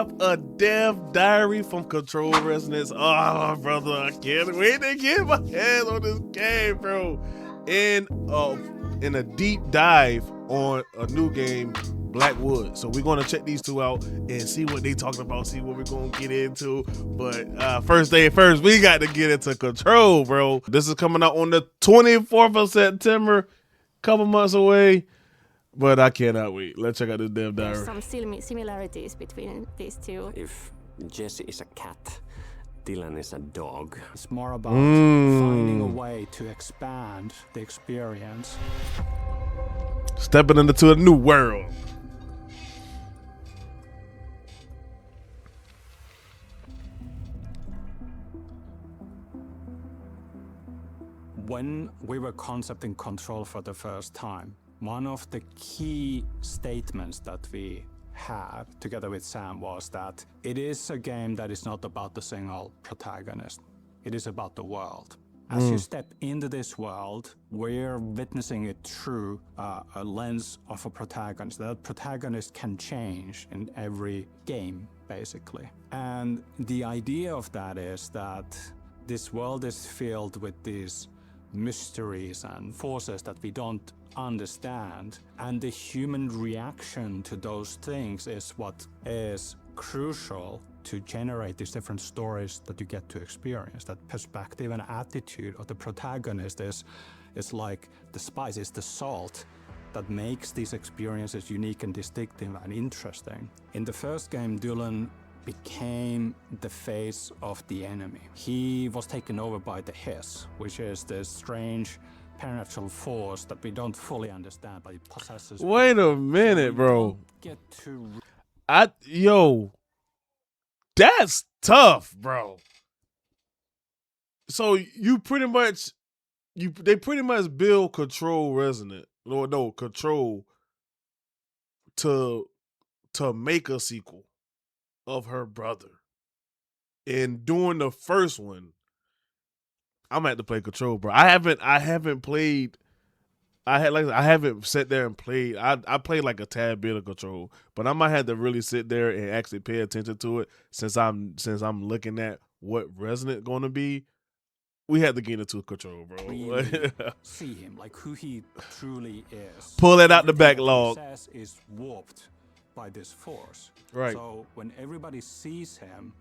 have a dev diary from Control Resonance. Oh, brother, I can't wait to get my hands on this game, bro. And in a deep dive on a new game, Blackwood. So we're gonna check these two out and see what they talking about, see what we're gonna get into. But first thing first, we got to get into Control, bro. This is coming out on the 24th of September, couple months away. But I cannot wait. Let's check out this dev diary. There's some similarities between these two. If Jesse is a cat, Dylan is a dog. It's more about finding a way to expand the experience. Stepping into a new world. When we were concepting Control for the first time, one of the key statements that we had together with Sam was that it is a game that is not about the single protagonist. It is about the world. As you step into this world, we're witnessing it through a lens of a protagonist. That protagonist can change in every game, basically. And the idea of that is that this world is filled with these mysteries and forces that we don't understand, and the human reaction to those things is what is crucial to generate these different stories that you get to experience. That perspective and attitude of the protagonist is like the spice, is the salt that makes these experiences unique and distinctive and interesting. In the first game, Dylan became the face of the enemy. He was taken over by the Hiss, which is this strange supernatural force that we don't fully understand, but it possesses. Wait a minute, bro. Get to. That's tough, bro. So you pretty much, they pretty much build Control Resonant, or no, Control to make a sequel of her brother. And during the first one, I'm gonna have to play Control, bro. I haven't played. I haven't sat there and played. I played like a tad bit of Control, but I might have to really sit there and actually pay attention to it since I'm looking at what Resonant gonna be. We had to get into Control, bro. Really see him like who he truly is. Pull it out the Everything backlog. that he says is warped by this force. Right. So when everybody sees him,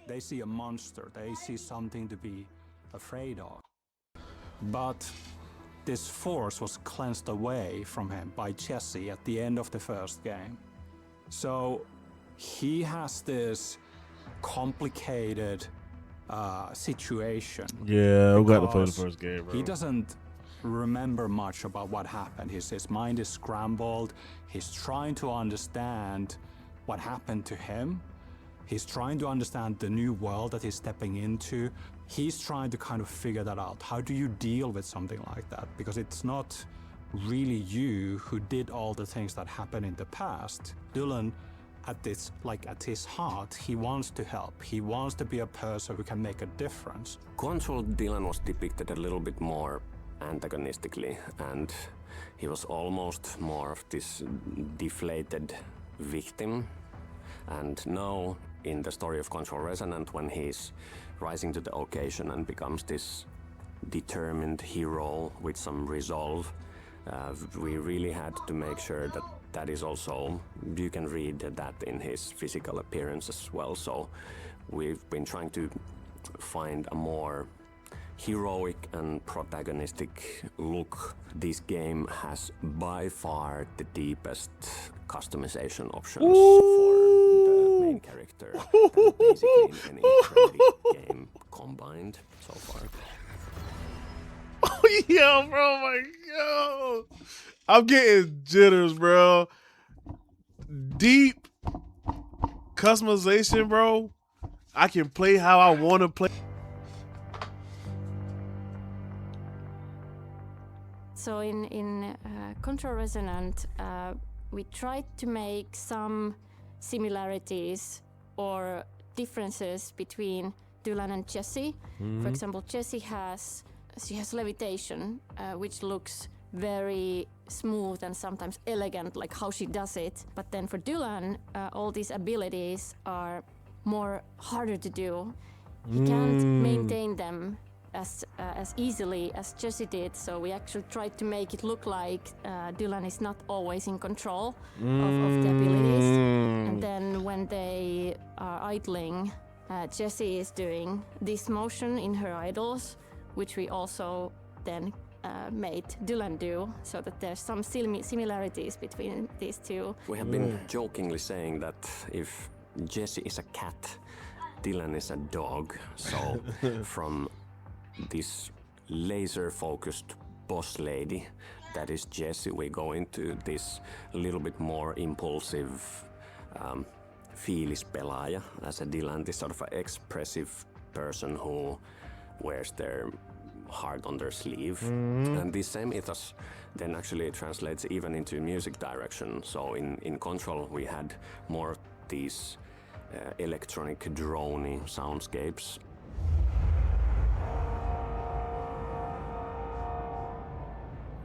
they see a monster. They see something to be afraid of. But this force was cleansed away from him by Jesse at the end of the first game. So he has this complicated situation. Yeah, we got to play the first game, bro. He doesn't remember much about what happened. His mind is scrambled. He's trying to understand what happened to him. He's trying to understand the new world that he's stepping into. He's trying to kind of figure that out. How do you deal with something like that? Because it's not really you who did all the things that happened in the past. Dylan, at his heart, he wants to help. He wants to be a person who can make a difference. Control Dylan was depicted a little bit more antagonistically, and he was almost more of this deflated victim. And now, in the story of Control Resonant, when he's rising to the occasion and becomes this determined hero with some resolve, we really had to make sure that that is also, you can read that in his physical appearance as well. So we've been trying to find a more heroic and protagonistic look. This game has by far the deepest customization options for the main character than basically in any credit game combined so far. Oh yeah, bro, my God. I'm getting jitters, bro. Deep customization, bro. I can play how I want to play. So in Control Resonant, we tried to make some similarities or differences between Dylan and Jesse. For example, Jesse has levitation, which looks very smooth and sometimes elegant, like how she does it. But then for Dylan, all these abilities are more harder to do. He can't maintain them as easily as Jessie did, so we actually tried to make it look like Dylan is not always in control of the abilities. And then when they are idling, Jessie is doing this motion in her idols, which we also then made Dylan do, so that there's some similarities between these two. We have been jokingly saying that if Jessie is a cat, Dylan is a dog. So from this laser-focused boss lady that is Jessie, we go into this little bit more impulsive fiilispelaaja as a Dylan, this sort of expressive person who wears their heart on their sleeve. And this same ethos then actually translates even into music direction. So in Control we had more these electronic droney soundscapes.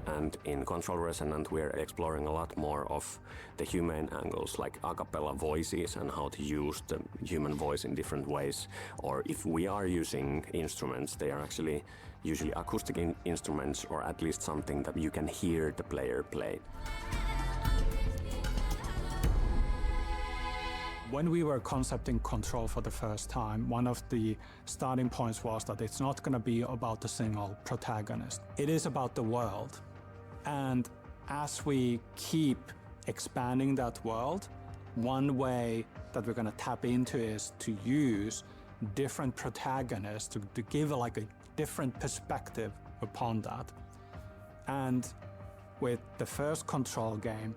And in Control Resonant we're exploring a lot more of the human angles, like a cappella voices and how to use the human voice in different ways. Or if we are using instruments, they are actually usually acoustic instruments, or at least something that you can hear the player play. When we were concepting Control for the first time, one of the starting points was that it's not going to be about a single protagonist. It is about the world. And as we keep expanding that world, one way that we're going to tap into is to use different protagonists to give a different perspective upon that. And with the first Control game,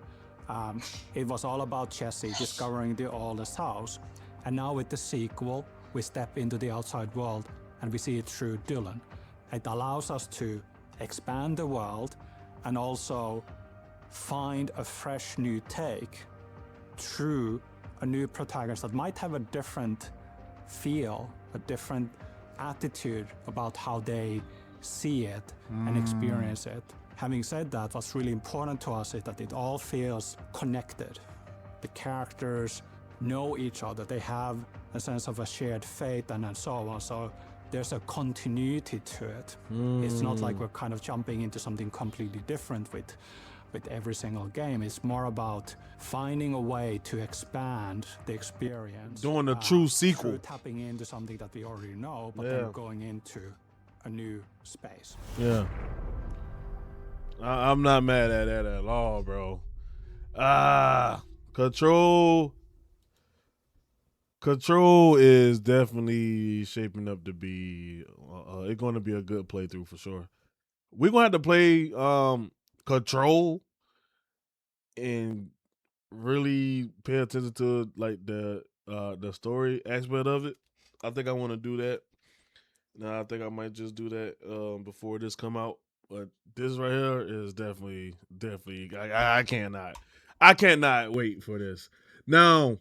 it was all about Jessie discovering the oldest house. And now with the sequel, we step into the outside world and we see it through Dylan. It allows us to expand the world and also find a fresh new take through a new protagonist that might have a different feel, a different attitude about how they see it and experience it. Having said that, what's really important to us is that it all feels connected. The characters know each other, they have a sense of a shared fate and so on. So there's a continuity to it. It's not like we're kind of jumping into something completely different with every single game. It's more about finding a way to expand the experience. Doing a true sequel. Through tapping into something that we already know, but then going into a new space. Yeah. I'm not mad at that at all, bro. Control is definitely shaping up to be it's going to be a good playthrough for sure. We're going to have to play Control and really pay attention to like the story aspect of it. I think I want to do that. Now I think I might just do that before this come out. But this right here is definitely I cannot wait for this. Now,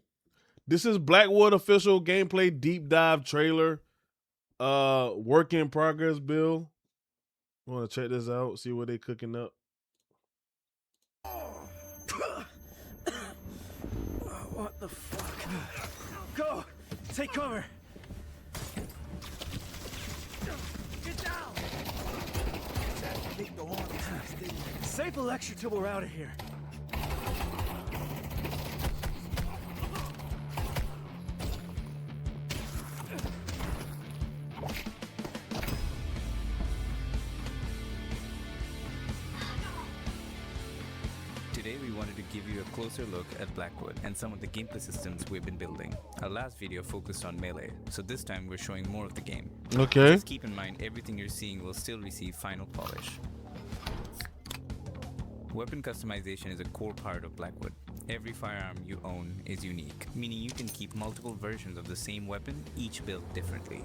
this is Blackwood official gameplay deep dive trailer. Work in progress, Bill. I want to check this out, see what they cooking up. What the fuck? Go! Take cover! Get down! Save the lecture till we're out of here. Today we wanted to give you a closer look at Blackwood and some of the gameplay systems we've been building. Our last video focused on melee, so this time we're showing more of the game. Okay. Just keep in mind everything you're seeing will still receive final polish. Weapon customization is a core part of Blackwood. Every firearm you own is unique, meaning you can keep multiple versions of the same weapon, each built differently.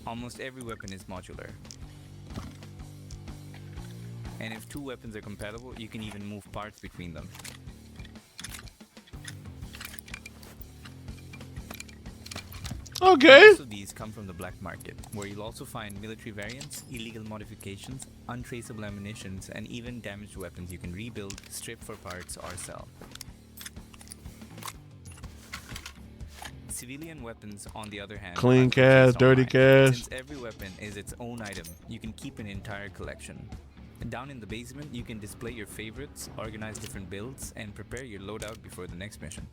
Almost every weapon is modular. And if two weapons are compatible, you can even move parts between them. Okay. Also, these come from the black market, where you'll also find military variants, illegal modifications, untraceable ammunitions, and even damaged weapons you can rebuild, strip for parts, or sell. Civilian weapons, on the other hand, Clean are cash, purchased dirty online. cash. Since every weapon is its own item, you can keep an entire collection. Down in the basement, you can display your favorites, organize different builds, and prepare your loadout before the next mission.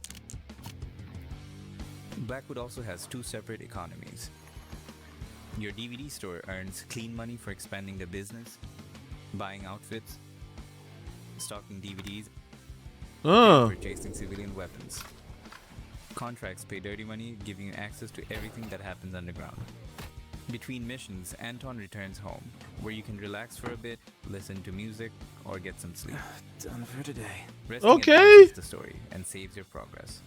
Blackwood also has 2 separate economies. Your DVD store earns clean money for expanding the business, buying outfits, stocking DVDs, and purchasing civilian weapons. Contracts pay dirty money, giving you access to everything that happens underground. Between missions, Anton returns home, where you can relax for a bit, listen to music, or get some sleep. Done for today. Resting Okay. advances the story and saves your progress.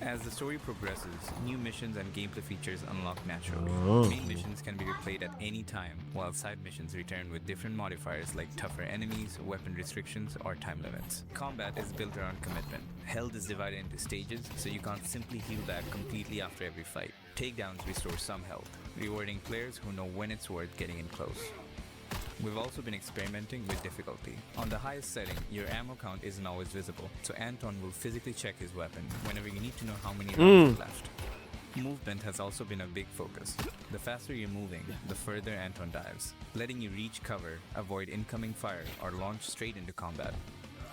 As the story progresses, new missions and gameplay features unlock naturally. Main missions can be replayed at any time, while side missions return with different modifiers like tougher enemies, weapon restrictions, or time limits. Combat is built around commitment. Health is divided into stages, so you can't simply heal back completely after every fight. Takedowns restore some health, rewarding players who know when it's worth getting in close. We've also been experimenting with difficulty. On the highest setting, your ammo count isn't always visible, so Anton will physically check his weapon whenever you need to know how many rounds are left. Movement has also been a big focus. The faster you're moving, the further Anton dives, letting you reach cover, avoid incoming fire, or launch straight into combat.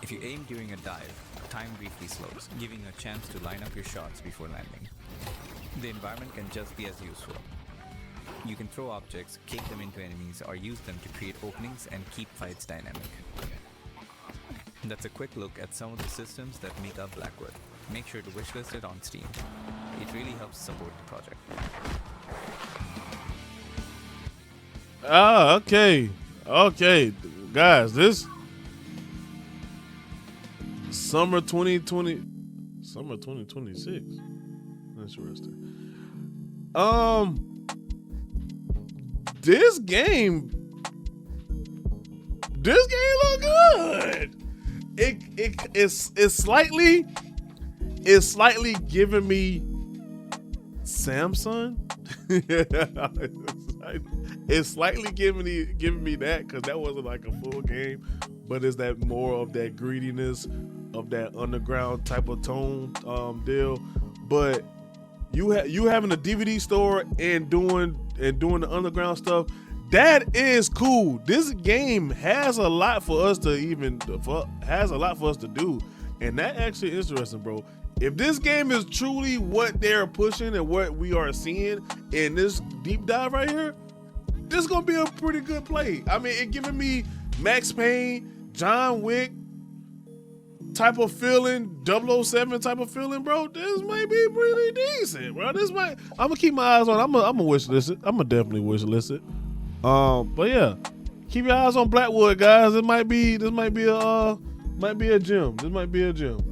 If you aim during a dive, time briefly slows, giving you a chance to line up your shots before landing. The environment can just be as useful. You can throw objects, kick them into enemies, or use them to create openings and keep fights dynamic. That's a quick look at some of the systems that make up Blackwood. Make sure to wishlist it on Steam. It really helps support the project. Okay. Okay. Guys, this summer 2026. Interesting. This game look good. It's slightly giving me Samsung. It's slightly giving me that, because that wasn't like a full game, but it's that more of that greediness of that underground type of tone deal. But you having a DVD store and doing the underground stuff, that is cool. This game has a lot for us to do, and that actually is interesting, bro. If this game is truly what they're pushing and what we are seeing in this deep dive right here, this is gonna be a pretty good play. I mean, it giving me Max Payne, John Wick type of feeling, 007 type of feeling, bro. This might be really decent, bro. I'm gonna keep my eyes on. I'm gonna wish list it. I'm gonna definitely wish list it. But yeah, keep your eyes on Blackwood, guys. This might be a gem. This might be a gem.